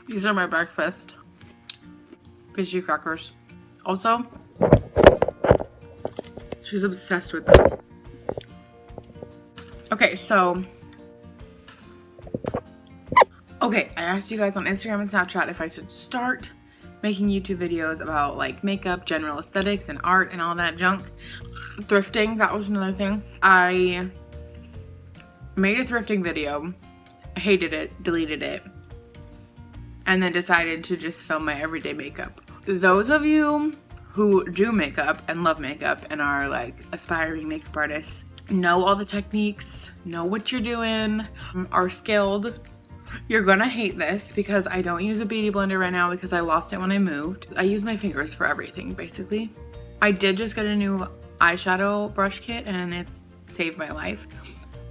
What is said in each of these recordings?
These are my breakfast. Fishy crackers. Also, she's obsessed with them. Okay, so I asked you guys on Instagram and Snapchat if I should start making YouTube videos about like makeup, general aesthetics, and art and all that junk. Thrifting, that was another thing. I made a thrifting video, hated it, deleted it, and then decided to just film my everyday makeup. Those of you who do makeup and love makeup and are like aspiring makeup artists, know all the techniques, know what you're doing, are skilled. You're gonna hate this because I don't use a beauty blender right now because I lost it when I moved. I use my fingers for everything, basically. I did just get a new eyeshadow brush kit and it's saved my life,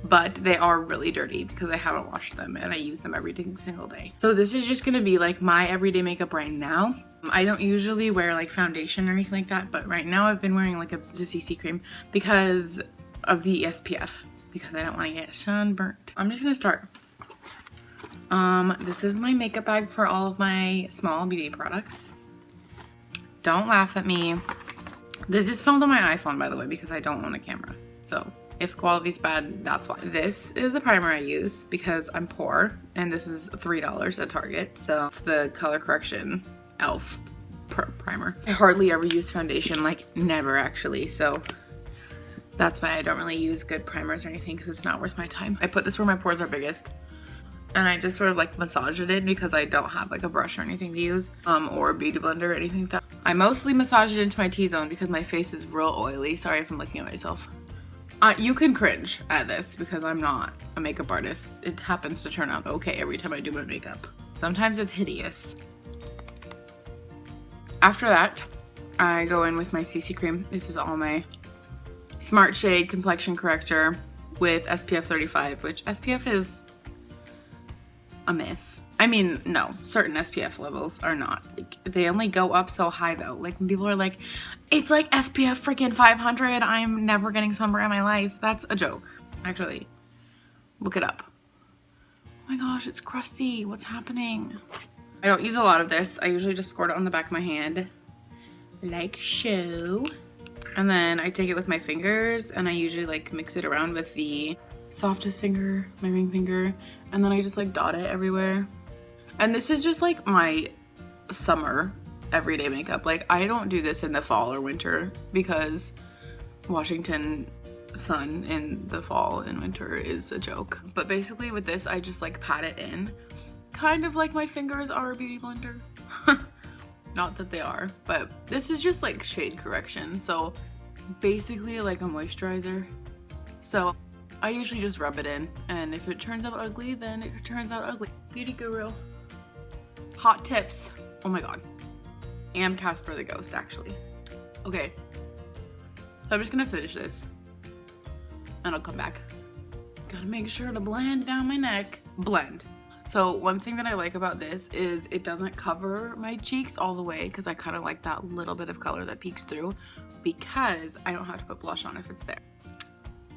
but they are really dirty because I haven't washed them and I use them every single day. So this is just gonna be like my everyday makeup right now. I don't usually wear like foundation or anything like that, but right now I've been wearing like a CC cream because of the SPF, because I don't want to get sunburnt. I'm just gonna start. This is my makeup bag for all of my small beauty products. Don't laugh at me. This is filmed on my iPhone, by the way, because I don't own a camera. So if quality's bad, that's why. This is the primer I use because I'm poor, and this is $3 at Target. So it's the color correction e.l.f. primer. I hardly ever use foundation, like never actually. So that's why I don't really use good primers or anything, because it's not worth my time. I put this where my pores are biggest, and I just sort of like massage it in because I don't have like a brush or anything to use, or a beauty blender or anything like that. I mostly massage it into my T-zone because my face is real oily. Sorry if I'm looking at myself. You can cringe at this because I'm not a makeup artist. It happens to turn out okay every time I do my makeup. Sometimes it's hideous. After that, I go in with my CC cream. This is all my Smart Shade complexion corrector with SPF 35, which SPF is a myth. I mean, no, certain SPF levels are not. Like, they only go up so high though. Like when people are like, it's like SPF freaking 500, I'm never getting sunburn in my life. That's a joke, actually. Look it up. Oh my gosh, it's crusty. What's happening? I don't use a lot of this. I usually just squirt it on the back of my hand, like so. And then I take it with my fingers and I usually like mix it around with the softest finger, my ring finger, and then I just like dot it everywhere. And this is just like my summer everyday makeup. Like I don't do this in the fall or winter because Washington sun in the fall and winter is a joke. But basically with this, I just like pat it in, kind of like my fingers are a beauty blender. Not that they are, but this is just like shade correction. So basically like a moisturizer. So I usually just rub it in, and if it turns out ugly, then it turns out ugly. Beauty guru. Hot tips. Oh my god. And Casper the Ghost, actually. Okay. So I'm just gonna finish this, and I'll come back. Gotta make sure to blend down my neck. Blend. So one thing that I like about this is it doesn't cover my cheeks all the way, because I kind of like that little bit of color that peeks through, because I don't have to put blush on if it's there.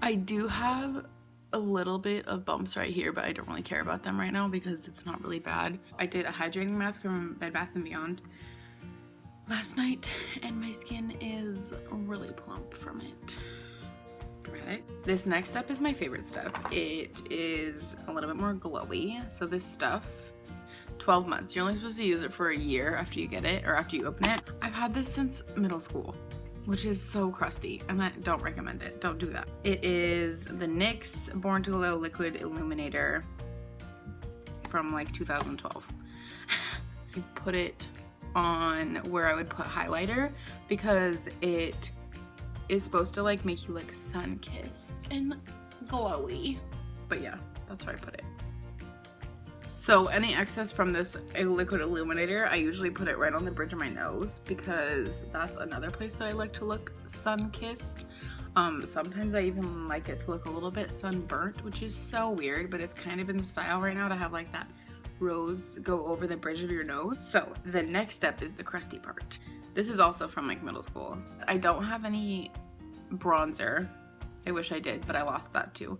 I do have a little bit of bumps right here, but I don't really care about them right now because it's not really bad. I did a hydrating mask from Bed Bath & Beyond last night, and my skin is really plump from it. Right. This next step is my favorite step. It is a little bit more glowy. So this stuff, 12 months. You're only supposed to use it for a year after you get it, or after you open it. I've had this since middle school, which is so crusty, and I don't recommend it. Don't do that. It is the NYX Born to Glow Liquid Illuminator from like 2012. You put it on where I would put highlighter because it is supposed to like make you like sun-kissed and glowy. But yeah, that's where I put it. So any excess from this liquid illuminator, I usually put it right on the bridge of my nose because that's another place that I like to look sun-kissed. Sometimes I even like it to look a little bit sunburnt, which is so weird, but it's kind of in style right now to have like that rose go over the bridge of your nose. So the next step is the crusty part. This is also from like middle school. I don't have any bronzer. I wish I did, but I lost that too.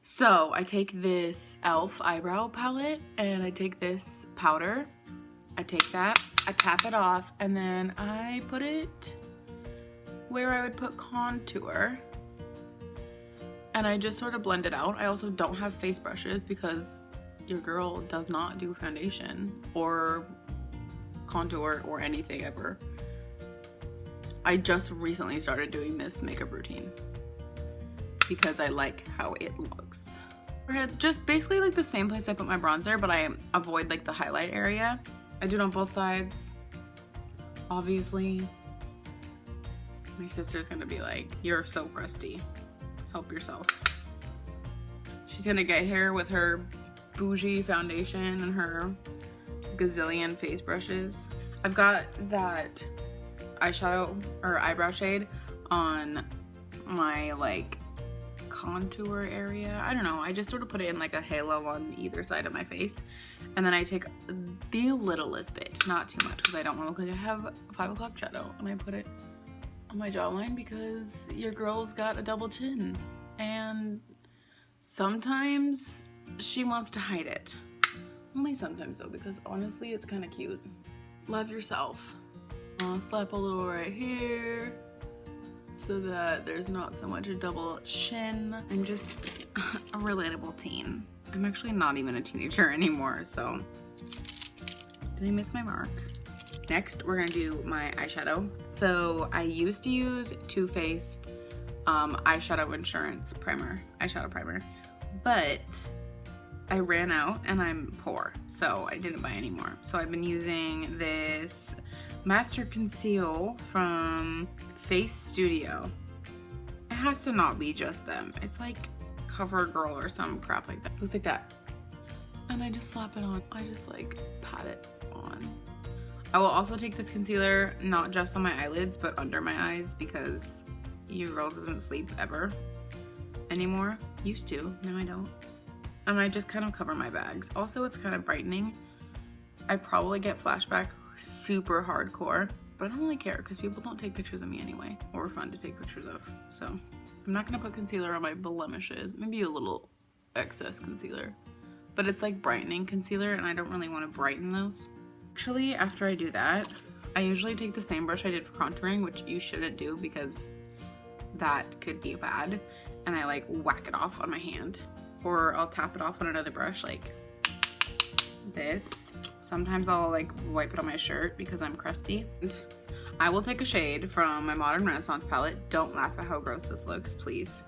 So I take this e.l.f. eyebrow palette and I take this powder I take that, I tap it off, and then I put it where I would put contour. And I just sort of blend it out. I also don't have face brushes because your girl does not do foundation or contour or anything ever. I just recently started doing this makeup routine because I like how it looks. Just basically like the same place I put my bronzer, but I avoid like the highlight area. I do it on both sides. Obviously, my sister's gonna be like, "You're so crusty. Help yourself." She's gonna get here with her bougie foundation and her gazillion face brushes. I've got that eyeshadow or eyebrow shade on my like contour area. I don't know, I just sort of put it in like a halo on either side of my face, and then I take the littlest bit, not too much because I don't want to look like I have 5 o'clock shadow, and I put it on my jawline because your girl's got a double chin and sometimes she wants to hide it. Only sometimes though, because honestly it's kind of cute. Love yourself. I'll slap a little right here so that there's not so much a double chin. I'm just a relatable teen. I'm actually not even a teenager anymore, so did I miss my mark? Next, we're gonna do my eyeshadow. So I used to use Too Faced eyeshadow insurance primer, eyeshadow primer, but I ran out and I'm poor, so I didn't buy any more. So I've been using this Master Conceal from Face Studio. It has to not be just them. It's like CoverGirl or some crap like that. Looks like that. And I just slap it on. I just like pat it on. I will also take this concealer not just on my eyelids but under my eyes because your girl doesn't sleep ever anymore. Used to, now I don't. And I just kind of cover my bags. Also, it's kind of brightening. I probably get flashback super hardcore, but I don't really care because people don't take pictures of me anyway, or fun to take pictures of. So I'm not gonna put concealer on my blemishes. Maybe a little excess concealer, but it's like brightening concealer and I don't really want to brighten those. Actually, after I do that, I usually take the same brush I did for contouring, which you shouldn't do because that could be bad, and I like whack it off on my hand, or I'll tap it off on another brush like this. Sometimes I'll like wipe it on my shirt because I'm crusty. And I will take a shade from my Modern Renaissance palette. Don't laugh at how gross this looks, please.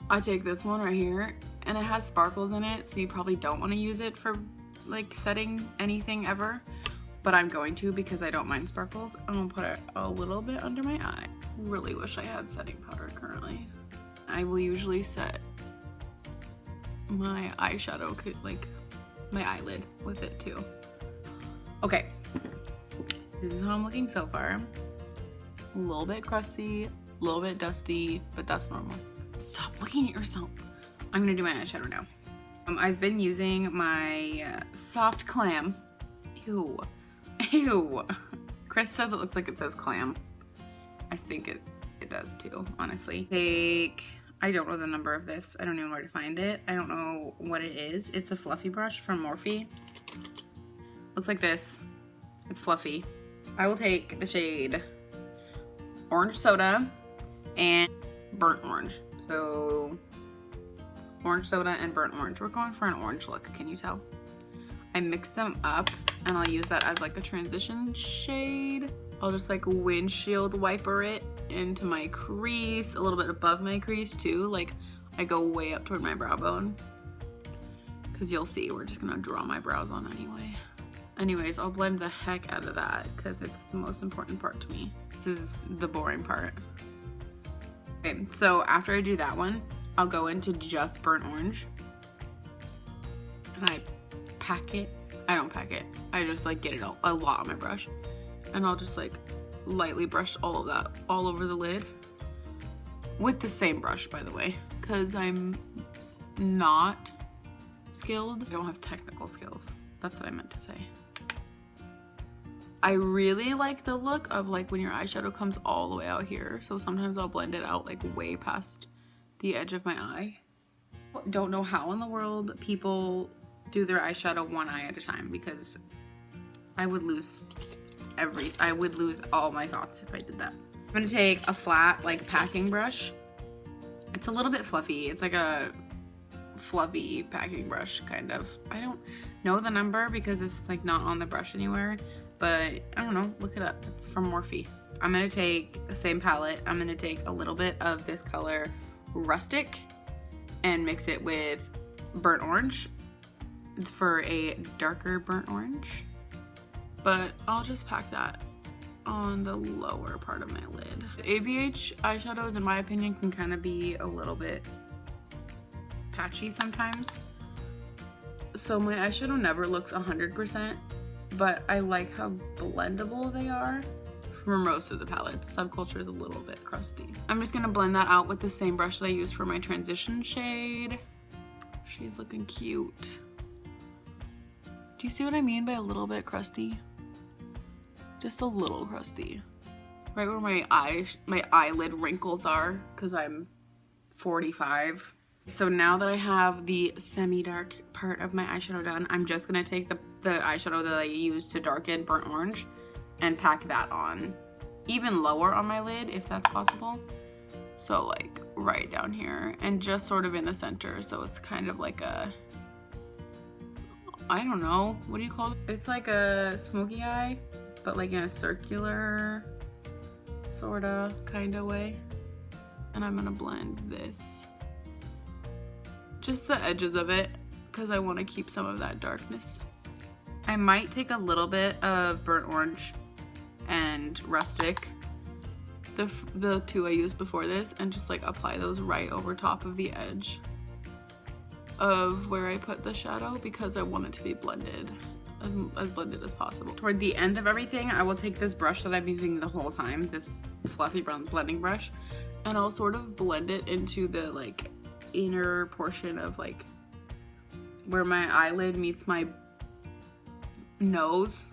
I take this one right here, and it has sparkles in it, so you probably don't want to use it for like setting anything ever, but I'm going to because I don't mind sparkles. I'm gonna put it a little bit under my eye. Really wish I had setting powder currently. I will usually set my eyeshadow, like my eyelid with it too. Okay, this is how I'm looking so far. A little bit crusty, a little bit dusty, but that's normal. Stop looking at yourself. I'm gonna do my eyeshadow now. I've been using my soft clam. Ew. Ew. Chris says it looks like it says clam. I think it does too, honestly. I don't know the number of this. I don't even know where to find it. I don't know what it is. It's a fluffy brush from Morphe. Looks like this. It's fluffy. I will take the shade Orange Soda and Burnt Orange. So Orange Soda and Burnt Orange. We're going for an orange look, can you tell? I mix them up and I'll use that as like a transition shade. I'll just like windshield wiper it into my crease, a little bit above my crease too. Like I go way up toward my brow bone. Cause you'll see, we're just gonna draw my brows on anyway. Anyways, I'll blend the heck out of that because it's the most important part to me. This is the boring part. Okay, so after I do that one, I'll go into just Burnt Orange. And I pack it. I don't pack it. I just like get it a lot on my brush. And I'll just like lightly brush all of that all over the lid. With the same brush, by the way, because I'm not skilled. I don't have technical skills. That's what I meant to say. I really like the look of like when your eyeshadow comes all the way out here. So sometimes I'll blend it out like way past the edge of my eye. Don't know how in the world people do their eyeshadow one eye at a time because I would lose all my thoughts if I did that. I'm gonna take a flat like packing brush. It's a little bit fluffy. It's like a fluffy packing brush kind of. I don't know the number because it's like not on the brush anywhere, but I don't know, look it up. It's from Morphe. I'm gonna take the same palette. I'm gonna take a little bit of this color Rustic and mix it with burnt orange for a darker burnt orange. But I'll just pack that on the lower part of my lid. ABH eyeshadows, in my opinion, can kind of be a little bit patchy sometimes. So my eyeshadow never looks 100%, but I like how blendable they are for most of the palettes. Subculture is a little bit crusty. I'm just gonna blend that out with the same brush that I used for my transition shade. She's looking cute. Do you see what I mean by a little bit crusty? Just a little crusty. Right where my eyelid wrinkles are, because I'm 45. So now that I have the semi-dark part of my eyeshadow done, I'm just gonna take the eyeshadow that I used to darken burnt orange and pack that on. Even lower on my lid, if that's possible. So like right down here and just sort of in the center. So it's kind of like a, I don't know, what do you call it? It's like a smoky eye, but like in a circular sorta kinda way. And I'm gonna blend this, just the edges of it, because I want to keep some of that darkness. I might take a little bit of burnt orange and Rustic, the two I used before this, and just like apply those right over top of the edge of where I put the shadow, because I want it to be blended, as blended as possible. Toward the end of everything, I will take this brush that I've been using the whole time, this fluffy brown blending brush, and I'll sort of blend it into the like inner portion of like where my eyelid meets my nose,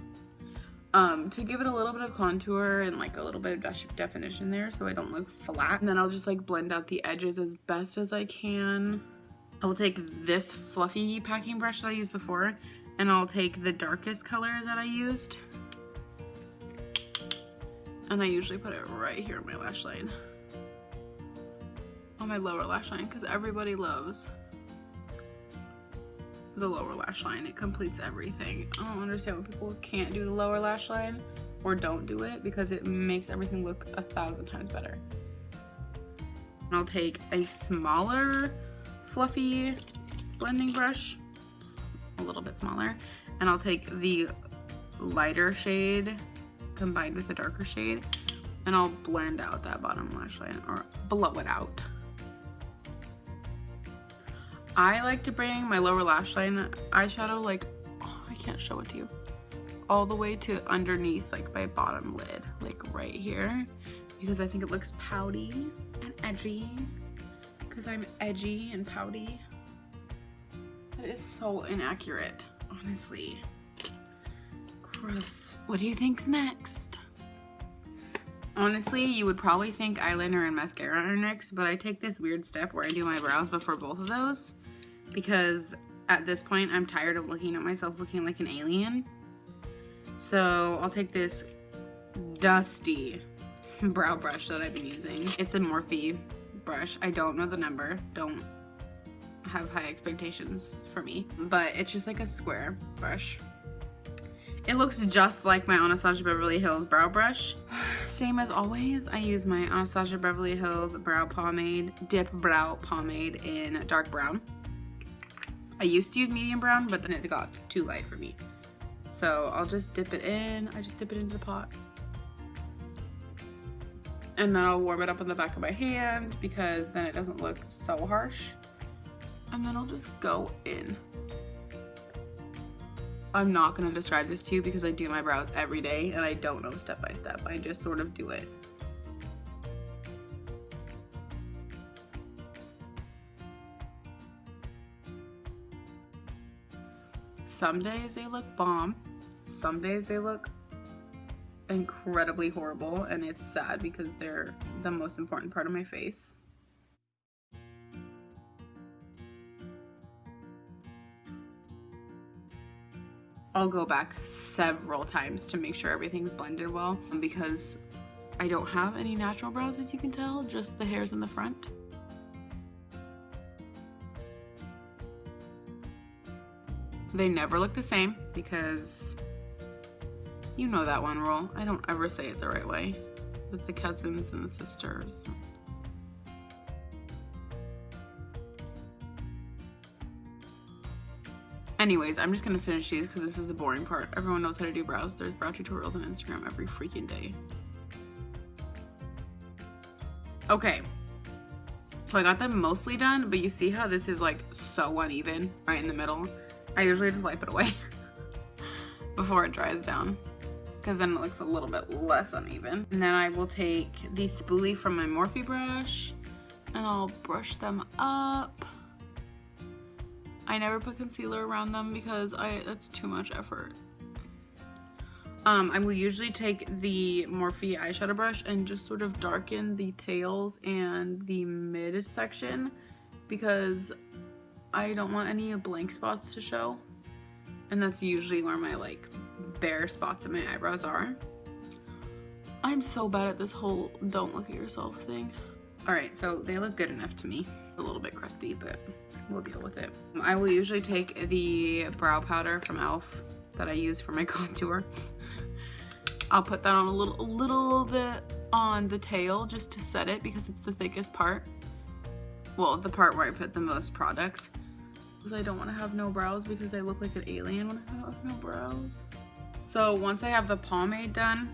to give it a little bit of contour and like a little bit of definition there so I don't look flat. And then I'll just like blend out the edges as best as I can. I will take this fluffy packing brush that I used before, and I'll take the darkest color that I used, and I usually put it right here on my lash line, on my lower lash line, because everybody loves the lower lash line. It completes everything. I don't understand when people can't do the lower lash line or don't do it, because it makes everything look 1,000 times better. And I'll take a smaller fluffy blending brush, a little bit smaller, and I'll take the lighter shade combined with the darker shade, and I'll blend out that bottom lash line, or blow it out. I like to bring my lower lash line eyeshadow, like, oh, I can't show it to you, all the way to underneath like my bottom lid, like right here, because I think it looks pouty and edgy, because I'm edgy and pouty. That is so inaccurate, honestly. Gross. What do you think's next? Honestly, you would probably think eyeliner and mascara are next, but I take this weird step where I do my brows before both of those, because at this point I'm tired of looking at myself looking like an alien. So I'll take this dusty brow brush that I've been using. It's a Morphe brush. I don't know the number. Don't have high expectations for me, but it's just like a square brush. It looks just like my Anastasia Beverly Hills brow brush. Same as always, I use my Anastasia Beverly Hills brow pomade, dip brow pomade in dark brown. I used to use medium brown, but then it got too light for me. So I'll just dip it in. I just dip it into the pot. And then I'll warm it up on the back of my hand, because then it doesn't look so harsh. And then I'll just go in. I'm not gonna describe this to you because I do my brows every day and I don't know step by step. I just sort of do it. Some days they look bomb. Some days they look incredibly horrible, and it's sad because they're the most important part of my face. I'll go back several times to make sure everything's blended well, because I don't have any natural brows, as you can tell, just the hairs in the front. They never look the same because you know that one rule. I don't ever say it the right way with the cousins and the sisters. Anyways, I'm just gonna finish these because this is the boring part. Everyone knows how to do brows. There's brow tutorials on Instagram every freaking day. Okay, so I got them mostly done, but you see how this is like so uneven right in the middle? I usually just wipe it away before it dries down, because then it looks a little bit less uneven. And then I will take the spoolie from my Morphe brush and I'll brush them up. I never put concealer around them because that's too much effort. I will usually take the Morphe eyeshadow brush and just sort of darken the tails and the mid section because I don't want any blank spots to show. And that's usually where my like bare spots in my eyebrows are. I'm so bad at this whole don't look at yourself thing. Alright, so they look good enough to me. A little bit crusty, but we'll deal with it. I will usually take the brow powder from e.l.f. that I use for my contour. I'll put that on a little bit on the tail just to set it because it's the thickest part. Well, the part where I put the most product. Because I don't want to have no brows because I look like an alien when I have no brows. So once I have the pomade done,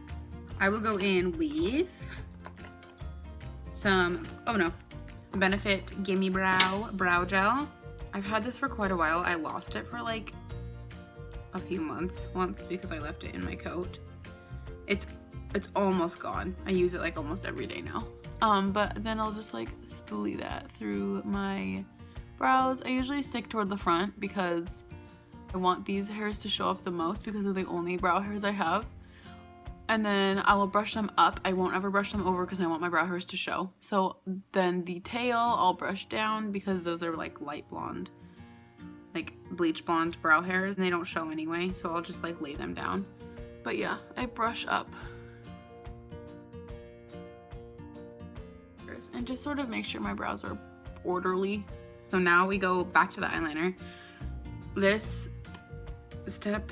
I will go in with some, oh no, Benefit Gimme Brow Gel. I've had this for quite a while. I lost it for like a few months once because I left it in my coat. It's almost gone. I use it like almost every day now. But then I'll just like spoolie that through my brows. I usually stick toward the front because I want these hairs to show up the most because they're the only brow hairs I have. And then I will brush them up. I won't ever brush them over because I want my brow hairs to show. So then the tail I'll brush down because those are like light blonde, like bleach blonde brow hairs, and they don't show anyway, so I'll just like lay them down. But yeah, I brush up and just sort of make sure my brows are orderly. So now we go back to the eyeliner. This step,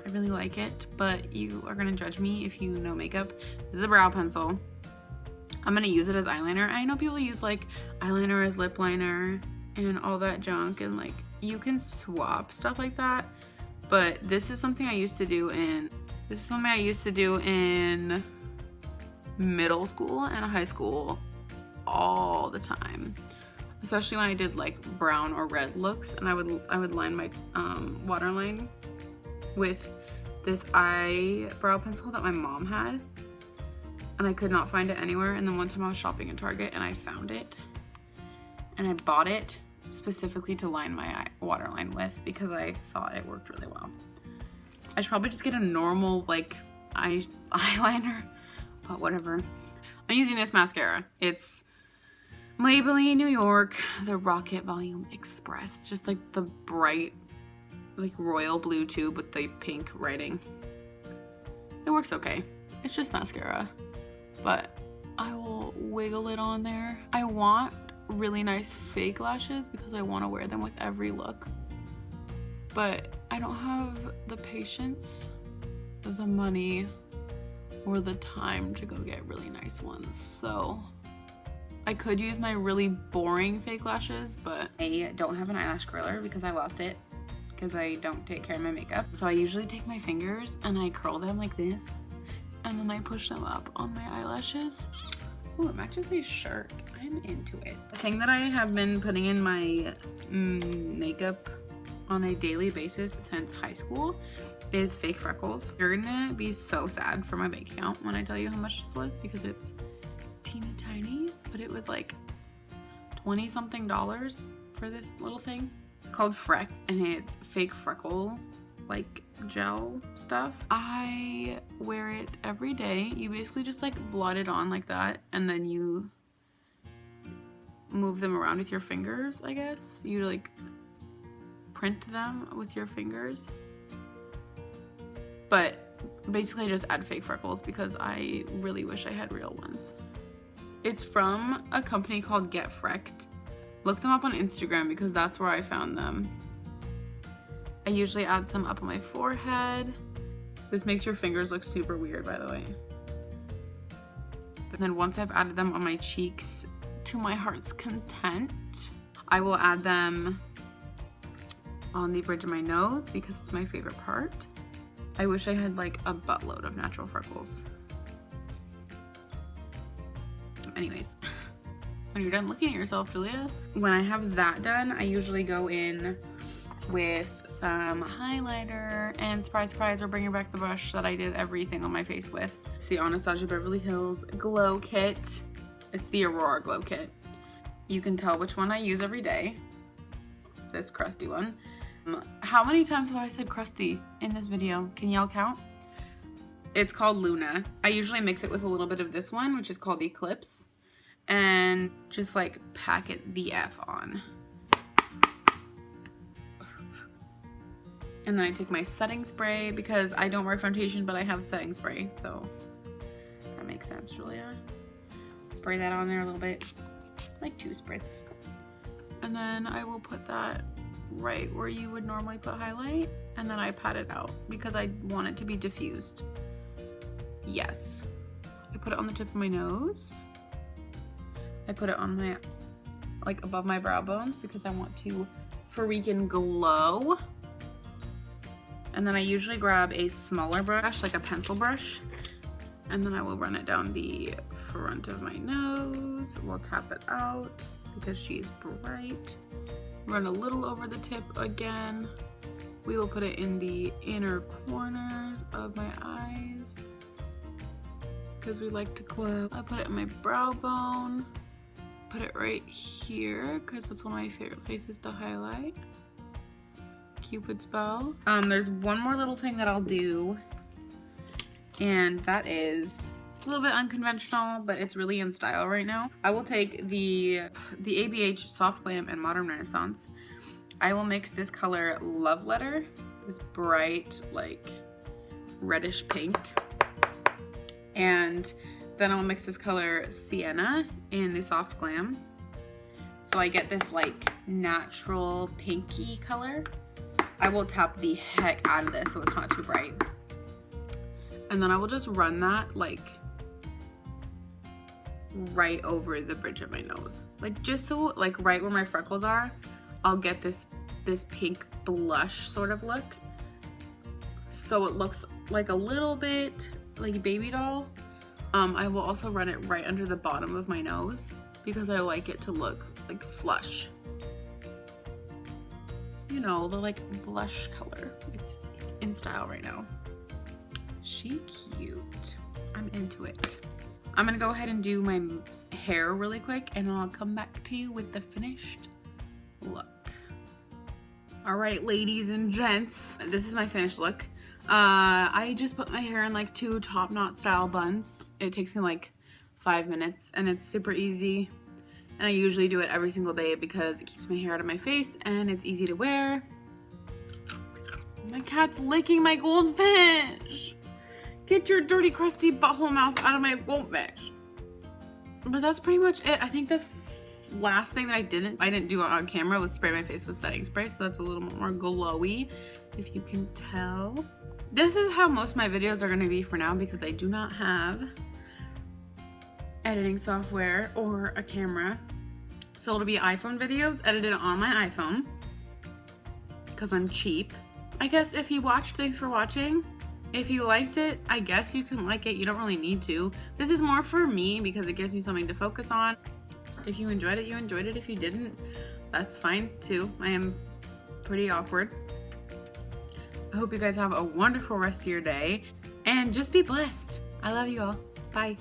I really like it, but you are gonna judge me if you know makeup. This is a brow pencil. I'm gonna use it as eyeliner. I know people use like eyeliner as lip liner and all that junk, and like you can swap stuff like that, but this is something I used to do in middle school and high school all the time, especially when I did like brown or red looks, and I would line my waterline with this eyebrow pencil that my mom had, and I could not find it anywhere. And then one time I was shopping at Target and I found it and I bought it specifically to line my waterline with because I thought it worked really well. I should probably just get a normal like eyeliner, but whatever. I'm using this mascara. It's Maybelline New York, the Rocket Volume Express. Just like the bright, like royal blue tube with the pink writing. It works okay. It's just mascara, but I will wiggle it on there. I want really nice fake lashes because I want to wear them with every look, but I don't have the patience, the money, or the time to go get really nice ones. So I could use my really boring fake lashes, but I don't have an eyelash curler because I lost it because I don't take care of my makeup. So I usually take my fingers and I curl them like this, and then I push them up on my eyelashes. Ooh, it matches my shirt. I'm into it. The thing that I have been putting in my makeup on a daily basis since high school is fake freckles. You're gonna be so sad for my bank account when I tell you how much this was because it's teeny tiny, but it was like $20 something for this little thing. It's called Freck, and it's fake freckle like gel stuff. I wear it every day. You basically just like blot it on like that, and then you move them around with your fingers, I guess. You like print them with your fingers. But basically I just add fake freckles because I really wish I had real ones. It's from a company called Get Frecked. Look them up on Instagram because that's where I found them. I usually add some up on my forehead. This makes your fingers look super weird, by the way. And then once I've added them on my cheeks to my heart's content, I will add them on the bridge of my nose because it's my favorite part. I wish I had like a buttload of natural freckles. Anyways, when you're done looking at yourself, Julia, when I have that done, I usually go in with some highlighter, and surprise, surprise, we're bringing back the brush that I did everything on my face with. It's the Anastasia Beverly Hills Glow Kit. It's the Aurora Glow Kit. You can tell which one I use every day. This crusty one. How many times have I said crusty in this video? Can y'all count? It's called Luna. I usually mix it with a little bit of this one, which is called Eclipse, and just like pack it the F on. And then I take my setting spray because I don't wear foundation, but I have setting spray, so that makes sense, Julia. Spray that on there a little bit, like 2 spritz. And then I will put that right where you would normally put highlight, and then I pat it out because I want it to be diffused. Yes. I put it on the tip of my nose. I put it on my, like above my brow bones because I want to freaking glow. And then I usually grab a smaller brush, like a pencil brush, and then I will run it down the front of my nose. We'll tap it out because she's bright. Run a little over the tip again. We will put it in the inner corners of my eyes because we like to glow. I put it in my brow bone. Put it right here because that's one of my favorite places to highlight. Cupid's bow. There's one more little thing that I'll do, and that is a little bit unconventional, but it's really in style right now. I will take the ABH Soft Glam and Modern Renaissance. I will mix this color Love Letter, this bright like reddish pink, and then I'll mix this color Sienna in the Soft Glam, so I get this like natural pinky color. I will tap the heck out of this so it's not too bright. And then I will just run that like right over the bridge of my nose. Like just so like right where my freckles are, I'll get this pink blush sort of look. So it looks like a little bit like a baby doll. I will also run it right under the bottom of my nose because I like it to look like flush. You know, the like blush color. It's in style right now. She cute. I'm into it. I'm gonna go ahead and do my hair really quick and I'll come back to you with the finished look. All right, ladies and gents, this is my finished look. I just put my hair in like 2 top knot style buns. It takes me like 5 minutes and it's super easy. And I usually do it every single day because it keeps my hair out of my face and it's easy to wear. My cat's licking my goldfish. Get your dirty, crusty butthole mouth out of my goldfish. But that's pretty much it. I think the last thing that I didn't do on camera was spray my face with setting spray, so that's a little bit more glowy, if you can tell. This is how most of my videos are gonna be for now because I do not have editing software or a camera. So it'll be iPhone videos edited on my iPhone because I'm cheap. I guess if you watched, thanks for watching. If you liked it, I guess you can like it. You don't really need to. This is more for me because it gives me something to focus on. If you enjoyed it, you enjoyed it. If you didn't, that's fine too. I am pretty awkward. I hope you guys have a wonderful rest of your day and just be blessed. I love you all. Bye.